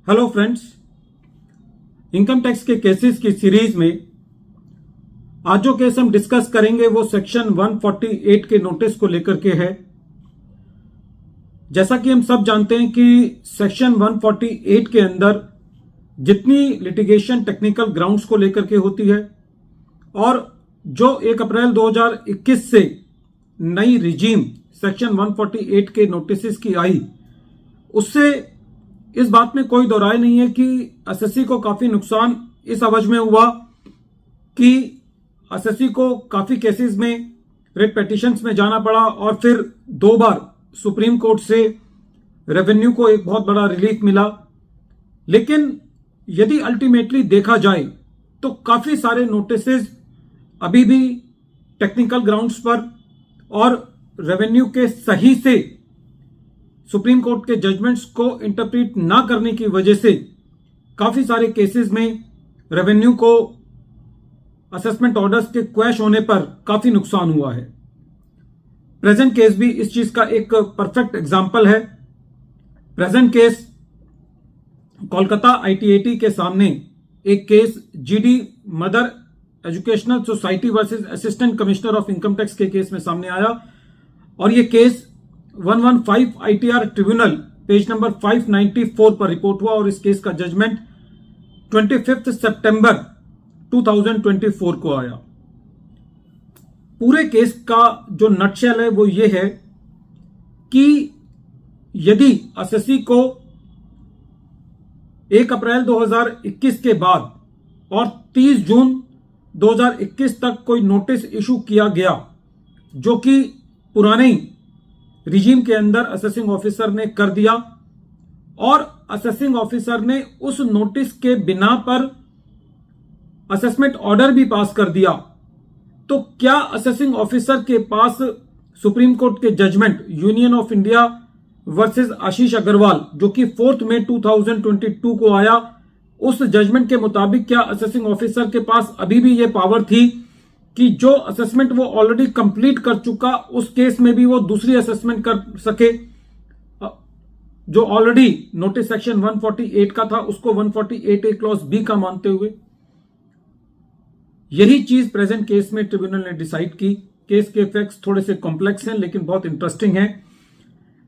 Hello friends, income tax के cases की series में आज जो केस हम डिस्कस करेंगे वो सेक्शन 148 के नोटिस को लेकर के है। जैसा कि हम सब जानते हैं कि सेक्शन 148 के अंदर जितनी लिटिगेशन टेक्निकल ग्राउंड्स को लेकर के होती है और जो 1 अप्रैल 2021 से नई रिजीम सेक्शन 148 के नोटिस की आई, उससे इस बात में कोई दो राय नहीं है कि एसएससी को काफी नुकसान इस अवज में हुआ कि एसएससी को काफी केसेस में रिट पिटीशंस में जाना पड़ा और फिर 2 बार सुप्रीम कोर्ट से रेवेन्यू को एक बहुत बड़ा रिलीफ मिला। लेकिन यदि अल्टीमेटली देखा जाए तो काफी सारे नोटिसेस अभी भी टेक्निकल ग्राउंड्स पर और रेवेन्यू के सही से सुप्रीम कोर्ट के जजमेंट्स को इंटरप्रीट ना करने की वजह से काफी सारे केसेस में रेवेन्यू को असेसमेंट ऑर्डर्स के क्वैश होने पर काफी नुकसान हुआ है। प्रेजेंट केस भी इस चीज का एक परफेक्ट एग्जांपल है। प्रेजेंट केस कोलकाता आईटीएटी के सामने एक case GD mother educational society versus assistant commissioner of income tax के केस में सामने आया और यह case 115 ITR tribunal page number 594 पर रिपोर्ट हुआ और इस केस का जजमेंट 25 सितंबर 2024 को आया। पूरे केस का जो नटशेल है वो ये है कि यदि एसएससी को 1 अप्रैल 2021 के बाद और 30 जून 2021 तक कोई नोटिस इशू किया गया जो कि पुराने रिजीम के अंदर असेसिंग ऑफिसर ने कर दिया और असेसिंग ऑफिसर ने उस नोटिस के बिना पर असेसमेंट ऑर्डर भी पास कर दिया, तो क्या असेसिंग ऑफिसर के पास सुप्रीम कोर्ट के judgment union of India versus Ashish Agrawal जो कि 4 मई 2022 को आया, उस जजमेंट के मुताबिक क्या असेसिंग ऑफिसर के पास अभी भी यह पावर थी कि जो असेसमेंट वो ऑलरेडी कंप्लीट कर चुका उस केस में भी वो दूसरी असेसमेंट कर सके? जो ऑलरेडी नोटिस सेक्शन 148 का था उसको 148 ए क्लॉज बी का मानते हुए यही चीज प्रेजेंट केस में ट्रिब्यूनल ने डिसाइड की। केस के फैक्ट्स थोड़े से कॉम्प्लेक्स हैं लेकिन बहुत इंटरेस्टिंग हैं।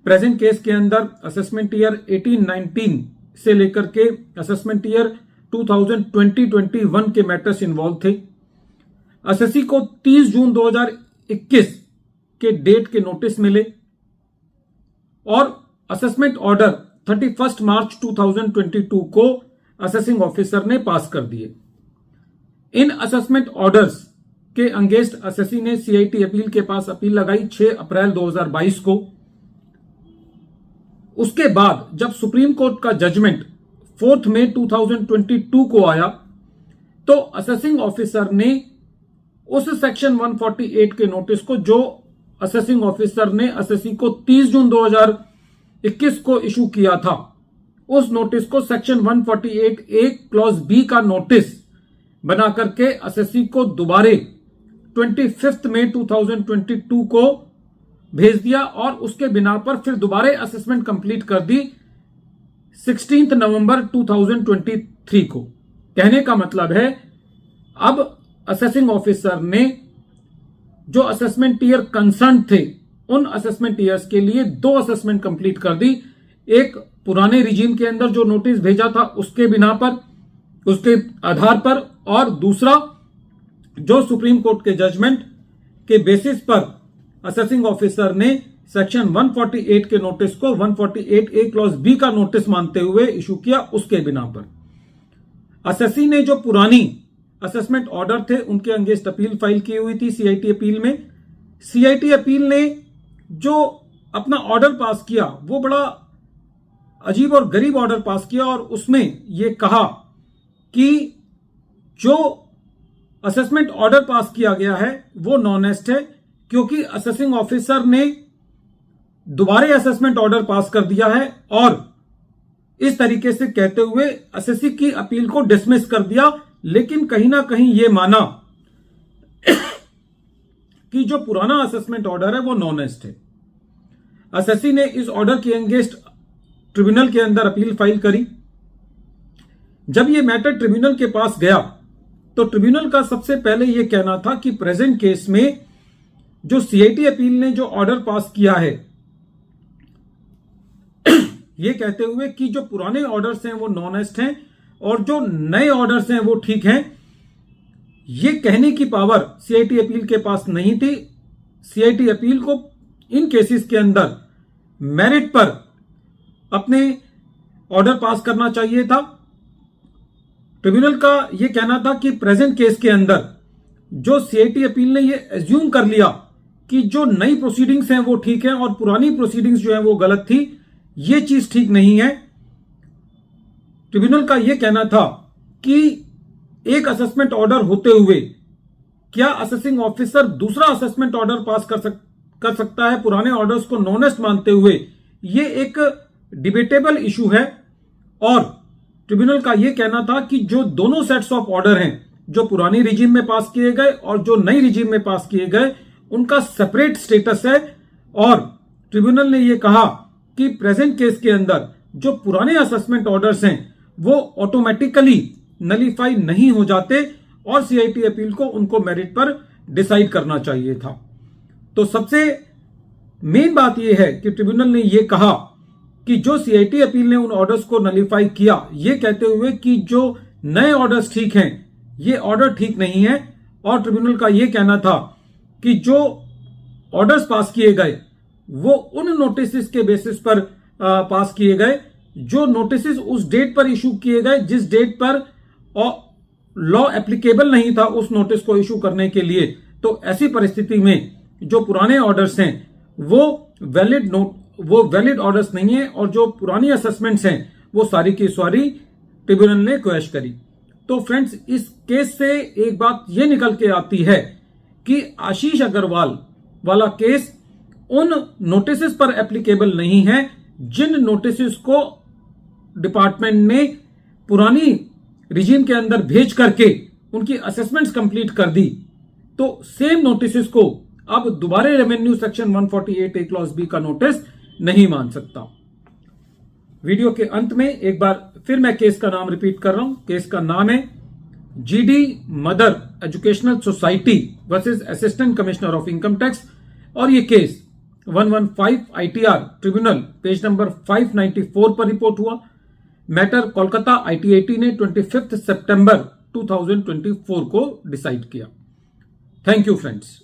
प्रेजेंट केस के अंदर असेसमेंट ईयर 18-19 से लेकर के असेसमेंट ईयर 2020-21 के मैटर्स इन्वॉल्व थे। एसएससी को 30 जून 2021 के डेट के नोटिस मिले और असेसमेंट ऑर्डर 31 मार्च 2022 को असेसिंग ऑफिसर ने पास कर दिए। इन असेसमेंट ऑर्डर्स के अगेंस्ट एसएससी ने सीआईटी अपील के पास अपील लगाई 6 अप्रैल 2022 को। उसके बाद जब सुप्रीम कोर्ट का जजमेंट 4 मई 2022 को आया तो असेसिंग ऑफिसर ने उस सेक्शन 148 के नोटिस को जो असेसिंग ऑफिसर ने एसएससी को 30 जून 2021 को इशू किया था, उस नोटिस को सेक्शन 148 ए क्लॉज बी का नोटिस बना करके एसएससी को दोबारे 25 मई 2022 को भेज दिया और उसके बिना पर फिर दोबारे असेसमेंट कंप्लीट कर दी 16 नवंबर 2023 को। कहने का मतलब है अब असेसिंग ऑफिसर ने जो असेसमेंट ईयर कंसर्न थे उन असेसमेंट ईयर्स के लिए 2 असेसमेंट कंप्लीट कर दी। एक पुराने रिजीम के अंदर जो नोटिस भेजा था उसके बिना पर, उसके आधार पर, और दूसरा जो सुप्रीम कोर्ट के जजमेंट के बेसिस पर असेसिंग ऑफिसर ने सेक्शन 148 के नोटिस को 148 ए क्लॉज बी का नोटिस मानते हुए इशू किया, उसके बिना पर एसएससी ने जो पुरानी असेसमेंट ऑर्डर थे उनके अगेंस्ट अपील फाइल की हुई थी सीआईटी अपील में। सीआईटी अपील ने जो अपना ऑर्डर पास किया वो बड़ा अजीब और गरीब ऑर्डर पास किया और उसमें यह कहा कि जो असेसमेंट ऑर्डर पास किया गया है वो नॉनेस्ट है क्योंकि असेसिंग ऑफिसर ने दोबारे असेसमेंट ऑर्डर पास कर दिया है और इस तरीके से कहते हुए एसएससी की अपील को डिसमिस कर दिया। लेकिन कहीं ना कहीं यह माना कि जो पुराना असेसमेंट ऑर्डर है वो नॉनेस्ट है। एसएससी ने इस ऑर्डर के अगेंस्ट ट्रिब्यूनल के अंदर अपील फाइल करी जब ये मैटर ट्रिब्यूनल के पास गया तो ट्रिब्यूनल का सबसे पहले यह कहना था कि प्रेजेंट केस में जो सीआईटी अपील ने जो ऑर्डर पास किया है, ये कहते हुए कि जो पुराने ऑर्डर्स हैं वो नॉनेस्ट हैं और जो नए ऑर्डर्स हैं वो ठीक हैं, ये कहने की पावर सीआईटी अपील के पास नहीं थी। सीआईटी अपील को इन केसेस के अंदर मेरिट पर अपने ऑर्डर पास करना चाहिए था। ट्रिब्यूनल का यह कहना था कि प्रेजेंट केस के अंदर जो सीआईटी अपील ने यह एज्यूम कर लिया कि जो नई प्रोसीडिंग्स हैं वो ठीक है और पुरानी प्रोसीडिंग्स जो है वो गलत थी, ये चीज ठीक नहीं है। ट्रिब्यूनल का यह कहना था कि एक असेसमेंट ऑर्डर होते हुए क्या असेसिंग ऑफिसर दूसरा असेसमेंट ऑर्डर पास कर सकता है पुराने ऑर्डर्स को नॉनेस्ट मानते हुए? यह एक डिबेटेबल इशू है। और ट्रिब्यूनल का यह कहना था कि जो दोनों सेट्स ऑफ ऑर्डर हैं, जो पुरानी रिजीम में पास किए गए और जो नई रिजीम में पास किए गए, उनका सेपरेट स्टेटस है। और ट्रिब्यूनल ने यह कहा कि प्रेजेंट केस के अंदर जो पुराने असेसमेंट ऑर्डर्स हैं वो ऑटोमेटिकली नलीफाई नहीं हो जाते और सीआईटी अपील को उनको मेरिट पर डिसाइड करना चाहिए था। तो सबसे मेन बात यह है कि ट्रिब्यूनल ने यह कहा कि जो सीआईटी अपील ने उन ऑर्डर्स को नलीफाई किया, यह कहते हुए कि जो नए ऑर्डर्स ठीक हैं, ये ऑर्डर ठीक नहीं है। और ट्रिब्यूनल का यह कहना था कि जो ऑर्डर्स पास किए गए वो उन नोटिस के बेसिस पर पास किए गए, जो नोटिस उस डेट पर इशू किए गए जिस डेट पर लॉ एप्लीकेबल नहीं था उस नोटिस को इशू करने के लिए। तो ऐसी परिस्थिति में जो पुराने ऑर्डर्स हैं वो वैलिड ऑर्डर्स नहीं है और जो पुरानी असेसमेंट्स हैं वो सारी की सारी ट्रिब्यूनल ने क्वेश करी। तो फ्रेंड्स, इस केस से एक बात ये निकल के आती है कि आशीष अग्रवाल वाला केस उन नोटिस पर एप्लीकेबल नहीं है जिन नोटिस को डिपार्टमेंट ने पुरानी रिजीम के अंदर भेज करके उनकी असेसमेंट्स कंप्लीट कर दी। तो सेम नोटिस को अब दोबारा revenue section 148 A clause B का नोटिस नहीं मान सकता। वीडियो के अंत में एक बार फिर मैं केस का नाम रिपीट कर रहा हूं। केस का नाम है GD mother educational society versus assistant commissioner of income tax और ये case 115 ITR tribunal page number 594 पर रिपोर्ट हुआ। मैटर कोलकाता ITAT ने 25 सितंबर 2024 को डिसाइड किया। Thank you friends.